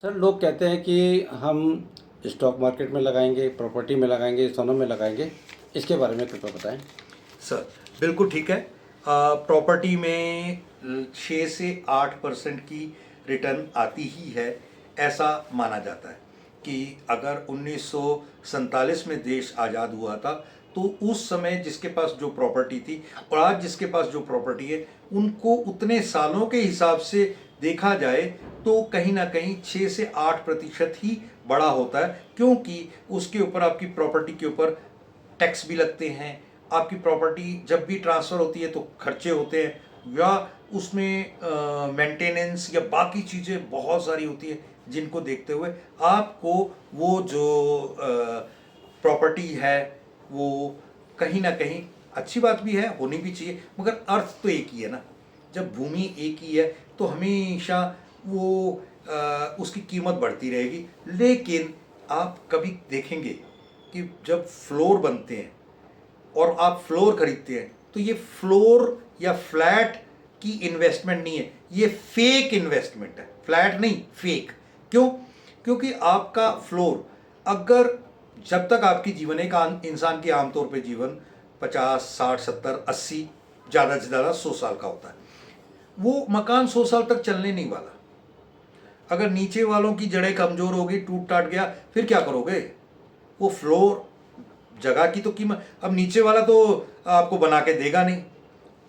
Sir, लोग कहते हैं कि हम स्टॉक मार्केट में लगाएंगे, प्रॉपर्टी में लगाएंगे, सोना में लगाएंगे। इसके बारे में कृपया बताएं। सर बिल्कुल ठीक है। प्रॉपर्टी में 6 से 8% की रिटर्न आती ही है, ऐसा माना जाता है कि अगर 1947 में देश आज़ाद हुआ था तो उस समय जिसके पास जो प्रॉपर्टी थी और आज जिसके पास जो प्रॉपर्टी है, उनको उतने सालों के हिसाब से देखा जाए तो कहीं ना कहीं 6 से 8% ही बड़ा होता है, क्योंकि उसके ऊपर, आपकी प्रॉपर्टी के ऊपर टैक्स भी लगते हैं। आपकी प्रॉपर्टी जब भी ट्रांसफ़र होती है तो खर्चे होते हैं, या उसमें मेंटेनेंस या बाकी चीज़ें बहुत सारी होती है, जिनको देखते हुए आपको वो जो प्रॉपर्टी है वो कहीं ना कहीं अच्छी बात भी है, होनी भी चाहिए, मगर अर्थ तो एक ही है ना। जब भूमि एक ही है तो हमेशा वो उसकी कीमत बढ़ती रहेगी। लेकिन आप कभी देखेंगे कि जब फ्लोर बनते हैं और आप फ्लोर खरीदते हैं तो ये फ्लोर या फ्लैट की इन्वेस्टमेंट नहीं है, ये फेक इन्वेस्टमेंट है। फ्लैट नहीं, फेक। क्यों? क्योंकि आपका फ्लोर, अगर जब तक आपकी जीवन, एक इंसान की आमतौर पे जीवन 50, 60, 70, 80, ज़्यादा से ज़्यादा 100 साल का होता है, वो मकान 100 साल तक चलने नहीं वाला। अगर नीचे वालों की जड़ें कमज़ोर होगी, टूट टाट गया, फिर क्या करोगे? वो फ्लोर, जगह की तो कीमत, अब नीचे वाला तो आपको बना के देगा नहीं,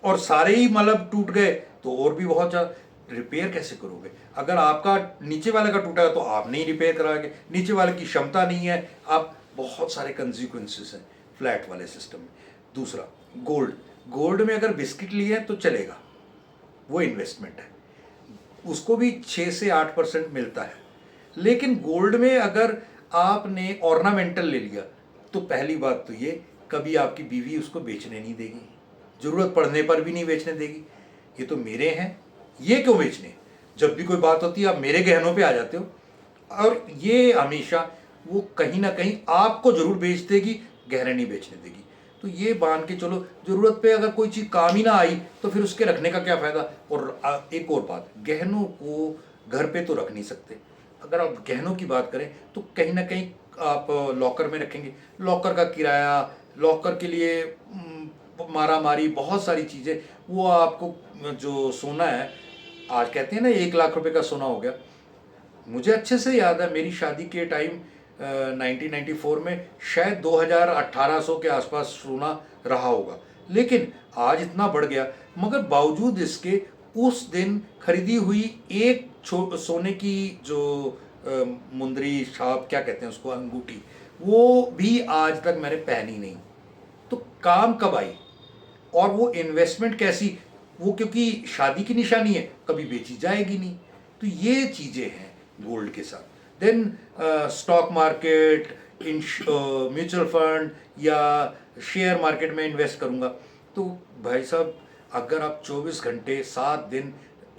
और सारे ही मतलब टूट गए तो और भी बहुत ज़्यादा रिपेयर कैसे करोगे? अगर आपका नीचे वाले का टूटा है तो आप नहीं रिपेयर कराओगे, नीचे वाले की क्षमता नहीं है, आप, बहुत सारे कंसिक्वेंसेस हैं फ्लैट वाले सिस्टम में। दूसरा, गोल्ड। गोल्ड में अगर बिस्किट लिए तो चलेगा, वो इन्वेस्टमेंट है, उसको भी 6 से 8% मिलता है। लेकिन गोल्ड में अगर आपने ऑर्नामेंटल ले लिया तो पहली बात तो ये, कभी आपकी बीवी उसको बेचने नहीं देगी, ज़रूरत पड़ने पर भी नहीं बेचने देगी। ये तो मेरे हैं, ये क्यों बेचने? जब भी कोई बात होती है आप मेरे गहनों पे आ जाते हो। और ये हमेशा वो कहीं ना कहीं आपको ज़रूर बेच देगी, गहने नहीं बेचने देगी। तो ये मान के चलो, ज़रूरत पे अगर कोई चीज़ काम ही ना आई तो फिर उसके रखने का क्या फ़ायदा। और एक और बात, गहनों को घर पे तो रख नहीं सकते। अगर आप गहनों की बात करें तो कहीं ना कहीं आप लॉकर में रखेंगे, लॉकर का किराया, लॉकर के लिए मारा मारी, बहुत सारी चीज़ें, वो आपको, जो सोना है, आज कहते हैं ना 1 लाख रुपए का सोना हो गया। मुझे अच्छे से याद है, मेरी शादी के टाइम 1994 में शायद 2000-1800 के आसपास सोना रहा होगा, लेकिन आज इतना बढ़ गया। मगर बावजूद इसके, उस दिन खरीदी हुई एक सोने की जो मुंदरी, छाप क्या कहते हैं उसको, अंगूठी, वो भी आज तक मैंने पहनी नहीं। तो काम कब आई? और वो इन्वेस्टमेंट कैसी? वो क्योंकि शादी की निशानी है, कभी बेची जाएगी नहीं। तो ये चीज़ें हैं गोल्ड के साथ। Then stock market, mutual fund या शेयर मार्केट में इन्वेस्ट करूँगा, तो भाई साहब, अगर आप 24 घंटे 7 दिन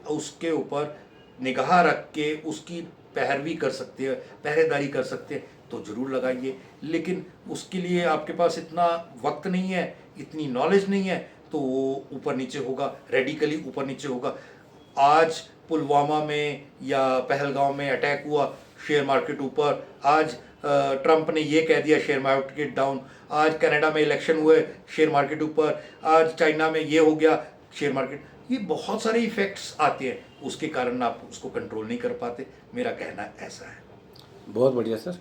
उसके ऊपर निगाह रख के उसकी पैरवी कर सकते हैं, पहरेदारी कर सकते हैं, तो ज़रूर लगाइए। लेकिन उसके लिए आपके पास इतना वक्त नहीं है, इतनी नॉलेज नहीं है, तो वो ऊपर नीचे होगा, रेडिकली ऊपर नीचे होगा। आज पुलवामा में या पहलगांव में अटैक हुआ, शेयर मार्केट ऊपर। आज ट्रंप ने ये कह दिया, शेयर मार्केट डाउन। आज कनाडा में इलेक्शन हुए, शेयर मार्केट ऊपर। आज चाइना में ये हो गया, शेयर मार्केट। ये बहुत सारे इफेक्ट्स आते हैं, उसके कारण आप उसको कंट्रोल नहीं कर पाते। मेरा कहना ऐसा है। बहुत बढ़िया सर।